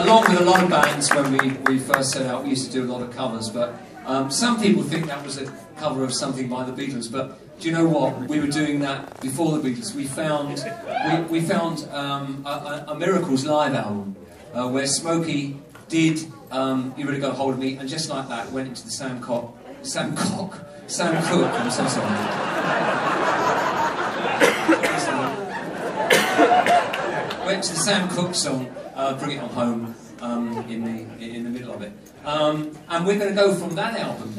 along with a lot of bands, when we first set out, we used to do a lot of covers, but some people think that was a cover of something by the Beatles, but do you know what? We were doing that before the Beatles. We found a Miracles live album where Smokey did You Really Got a Hold of Me, and just like that went into the Sam Cooke, I'm so sorry. Went to the Sam Cooke song, Bring It On Home, in the middle of it. And we're going to go from that album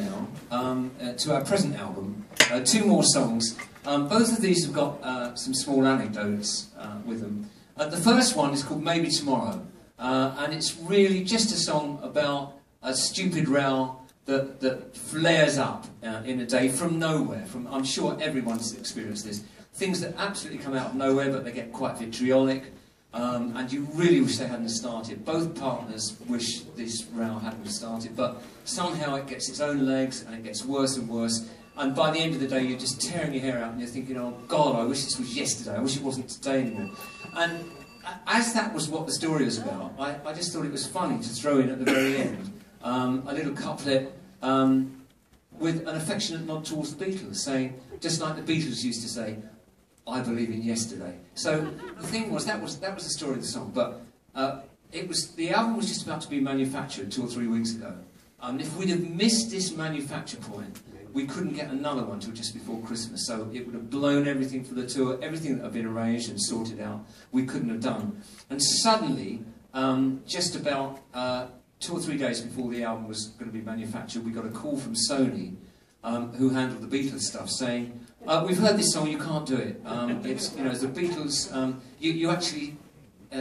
now to our present album. 2 more songs. Both of these have got some small anecdotes with them. The first one is called Maybe Tomorrow, and it's really just a song about a stupid row that flares up in a day from nowhere. I'm sure everyone's experienced this. Things that absolutely come out of nowhere, but they get quite vitriolic. And you really wish they hadn't started. Both partners wish this row hadn't started, but somehow it gets its own legs and it gets worse and worse. And by the end of the day, you're just tearing your hair out and you're thinking, oh God, I wish this was yesterday. I wish it wasn't today anymore. And as that was what the story was about, I just thought it was funny to throw in at the very end a little couplet with an affectionate nod towards the Beatles, saying, just like the Beatles used to say, I believe in yesterday. So the thing was, that was the story of the song, but the album was just about to be manufactured 2 or 3 weeks ago. If we'd have missed this manufacture point, we couldn't get another one till just before Christmas, so it would have blown everything for the tour, everything that had been arranged and sorted out, we couldn't have done. And suddenly, just about 2 or 3 days before the album was going to be manufactured, we got a call from Sony, who handled the Beatles stuff, saying, we've heard this song, you can't do it. It's, you know, the Beatles, you actually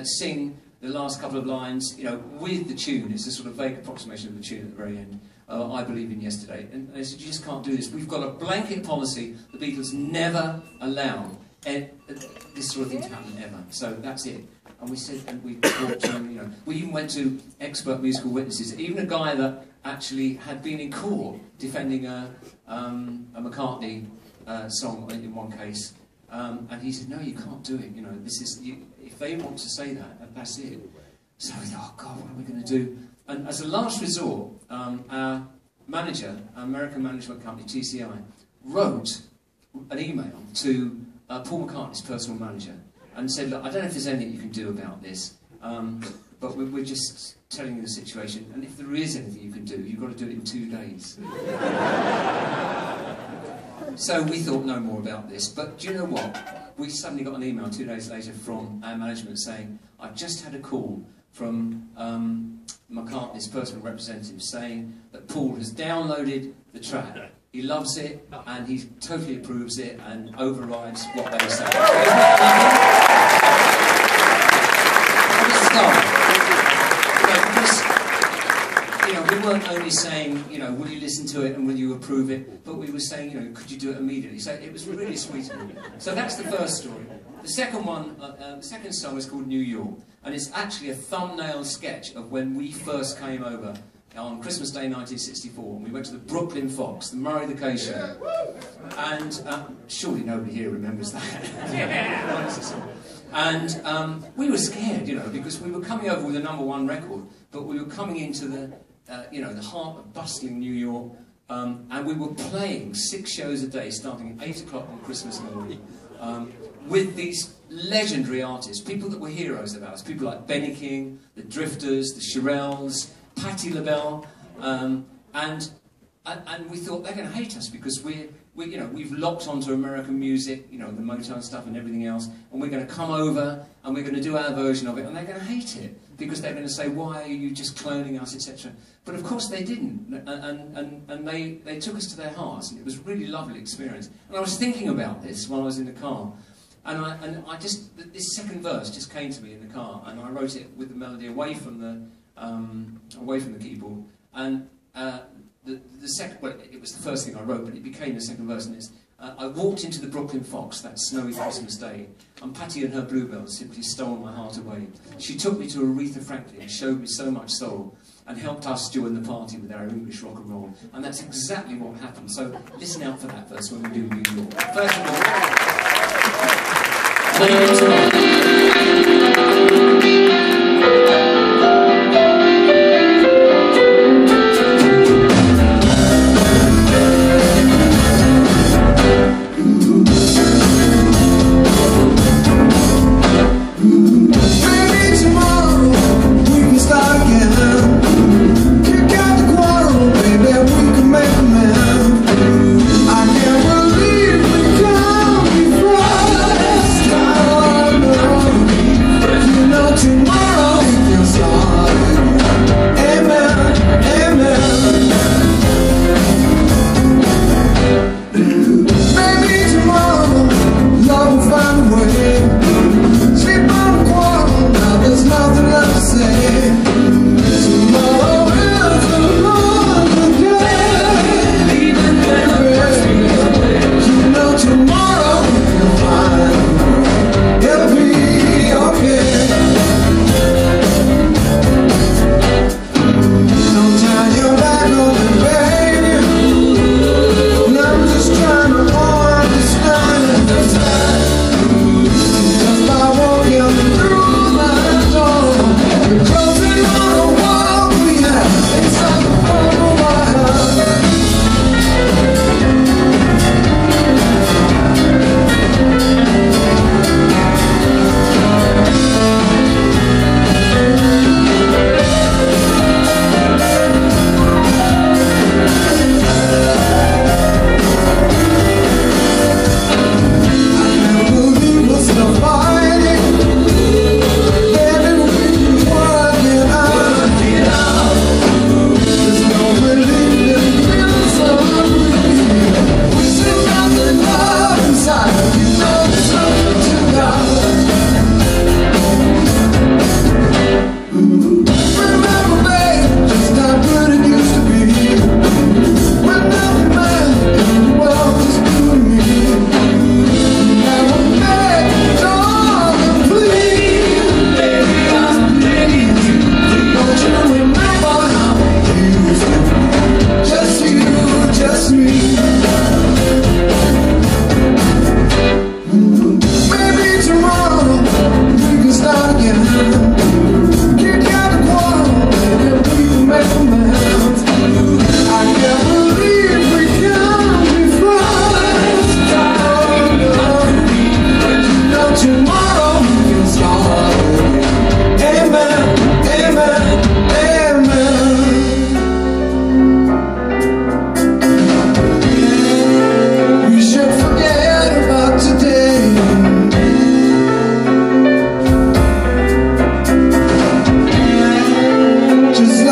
sing the last couple of lines, you know, with the tune. It's a sort of vague approximation of the tune at the very end. I believe in yesterday. And they said, you just can't do this. We've got a blanket policy. The Beatles never allow this sort of thing to happen ever. So that's it. And we said, and we talked to them, you know, we even went to expert musical witnesses, even a guy that actually had been in court defending a McCartney song in one case, and he said, no, you can't do it, you know, this is, if they want to say that, that's it. So we thought, oh God, what are we going to do? And as a last resort, our manager, our American management company, TCI, wrote an email to Paul McCartney's personal manager and said, look, I don't know if there's anything you can do about this, but we're just telling you the situation, and if there is anything you can do, you've got to do it in 2 days. So we thought no more about this, but do you know what? We suddenly got an email 2 days later from our management saying, I've just had a call from McCartney's personal representative saying that Paul has downloaded the track, he loves it, and he totally approves it and overrides what they say. You know, we weren't only saying, you know, will you listen to it and will you approve it, but we were saying, you know, could you do it immediately? So it was really sweet of them. So that's the first story. The second one, the second song is called New York, and it's actually a thumbnail sketch of when we first came over on Christmas Day 1964, and we went to the Brooklyn Fox, the Murray the K show, and surely nobody here remembers that. And we were scared, you know, because we were coming over with a #1 record, but we were coming into the, you know, the heart of bustling New York, and we were playing 6 shows a day, starting at 8 o'clock on Christmas morning, with these legendary artists, people that were heroes of ours, people like Benny King, the Drifters, the Shirelles, Patti LaBelle, and we thought they're going to hate us because you know, we've locked onto American music, you know, the Motown stuff and everything else, and we're going to come over and we're going to do our version of it, and they're going to hate it because they're going to say, why are you just cloning us, etc. But of course they didn't, and they took us to their hearts, and it was a really lovely experience. And I was thinking about this while I was in the car, and I just, this second verse just came to me in the car, and I wrote it with the melody away from the keyboard, and the second, well, it was the first thing I wrote, but it became the second verse, and it's, I walked into the Brooklyn Fox that snowy Christmas day, and Patti and her bluebells simply stole my heart away. She took me to Aretha Franklin, showed me so much soul, and helped us join the party with our English rock and roll, and that's exactly what happened. So listen out for that verse when we do New York. First of all,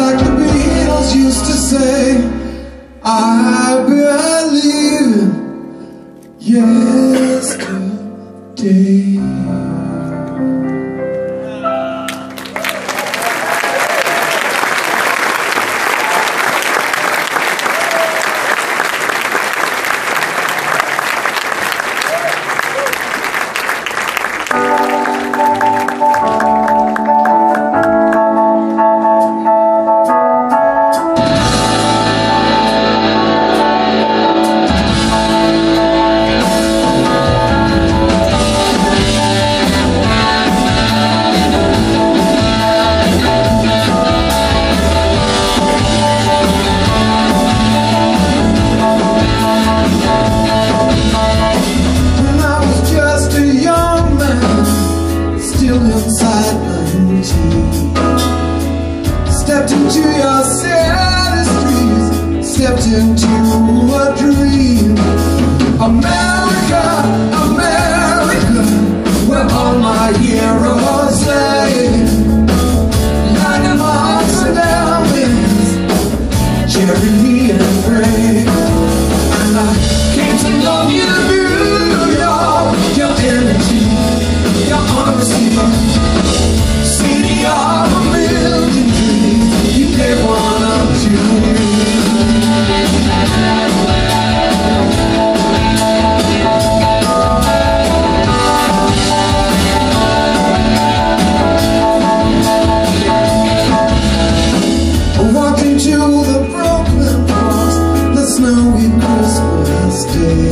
like the Beatles used to say, I believe yesterday. Stepped into your saddest dreams, stepped into a dream. America, America, where all my heroes lay, like a hearts and Elvis, Jeremy and Ray. And I came to love you, New York, your energy, your honesty, city of a million dreams, you gave one up to me. I walked into the Brooklyn Bronx, the snowy Christmas day.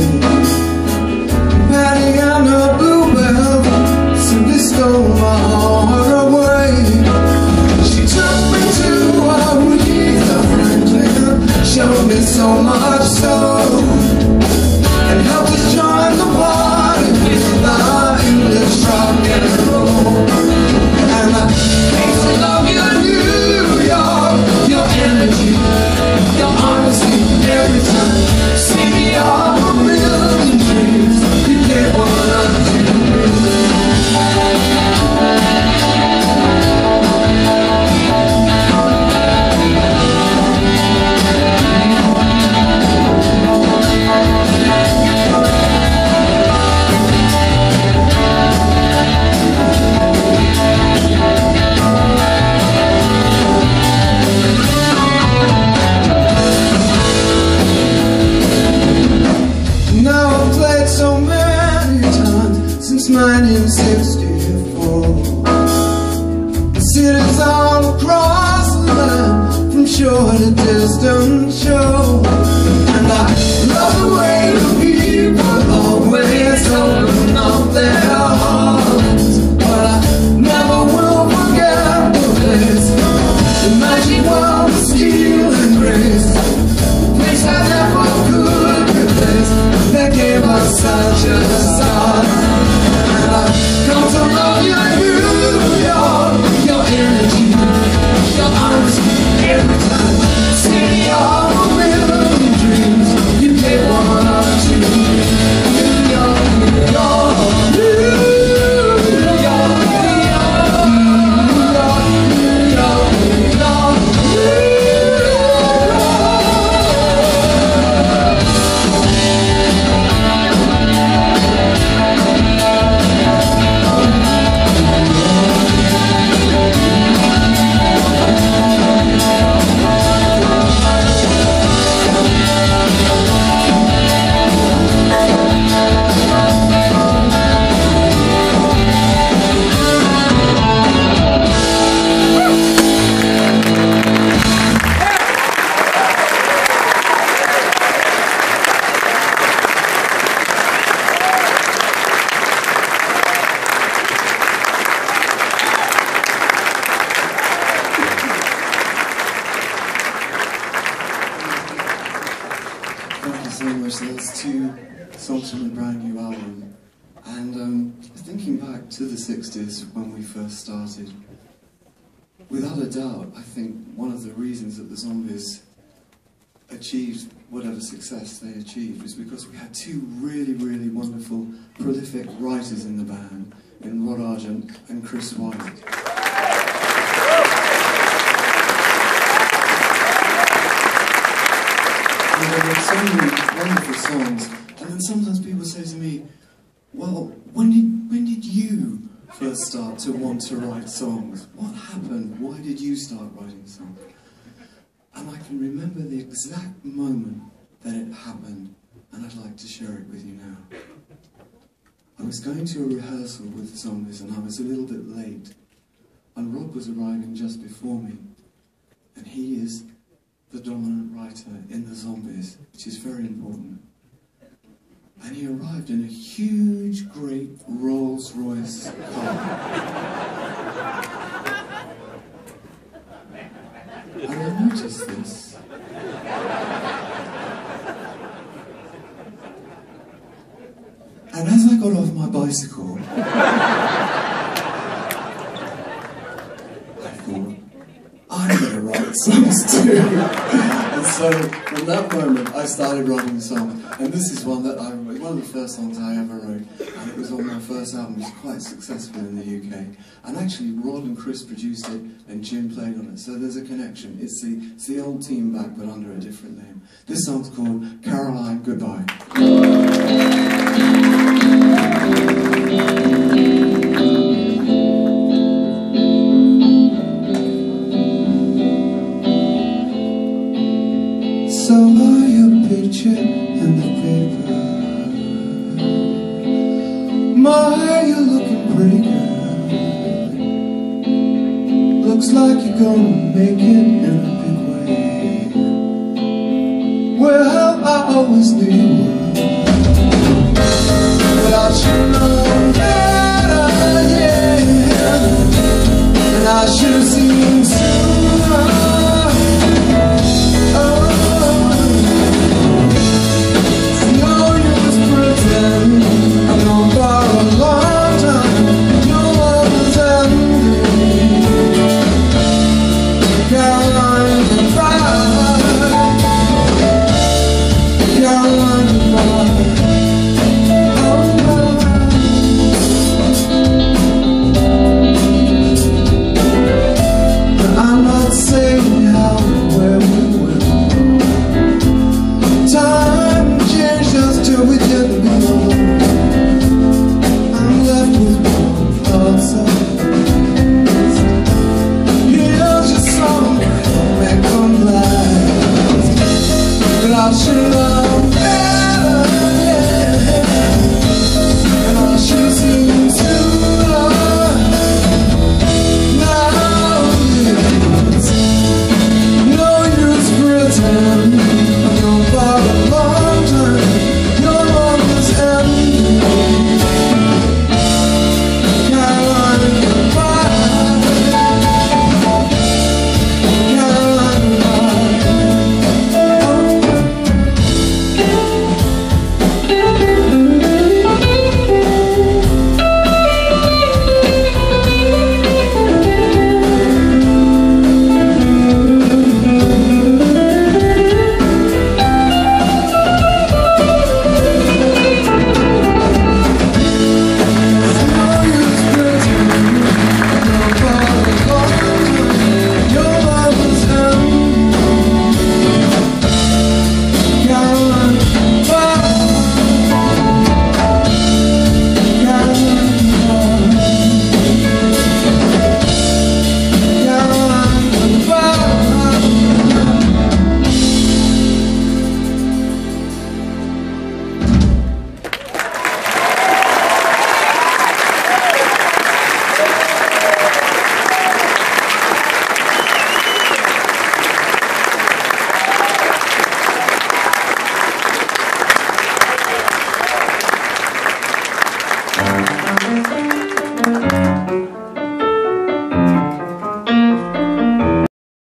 Patty and her bluebell simply stole my heart away. She took me to Aretha Franklin, showed me so much so, and helped us join the party with the English rock and roll. And I came to love you, New York, your energy, your honesty, every time. City of a million dreams, you gave one up to me. Now I've played so many times since 1964. The cities all across the land, from shore to distant shore. And I love the way the people always open up their hearts. But I never will forget the place, the magic world of skill and grace, the place I never could replace. They gave us such a start. And I've come to love you, New York, your energy, your honesty, every time. City of a million dreams, you gave one up to me. New York, New York, New York, New York, New York, New York, New York. Thank you so much. There's 2 songs from the brand new album, and thinking back to the 60s when we first started, without a doubt, I think one of the reasons that the Zombies achieved whatever success they achieved was because we had 2 really, really wonderful, prolific writers in the band, in Rod Argent and Chris White. wrote so many wonderful songs, and then sometimes people say to me, well, when did you first start to want to write songs? What happened? Why did you start writing songs? And I can remember the exact moment that it happened, and I'd like to share it with you now. I was going to a rehearsal with the Zombies, and I was a little bit late, and Rob was arriving just before me, and he is the dominant writer in the Zombies, which is very important. And he arrived in a huge, great Rolls-Royce car. And I noticed this. And as I got off my bicycle, I thought, I'm going to write songs too. And so, from that moment, I started writing songs. And this is one of the first songs I ever wrote. And it was on my first album. It was quite successful in the UK. And actually, Rod and Chris produced it, and Jim played on it. So there's a connection. It's the old team back, but under a different name. This song's called Caroline Goodbye. Saw your picture in the paper. My, you're looking pretty good. Looks like you're gonna make it in a big way. Well, I always knew you would, but I should know better, yeah. And I should have seen sooner. Should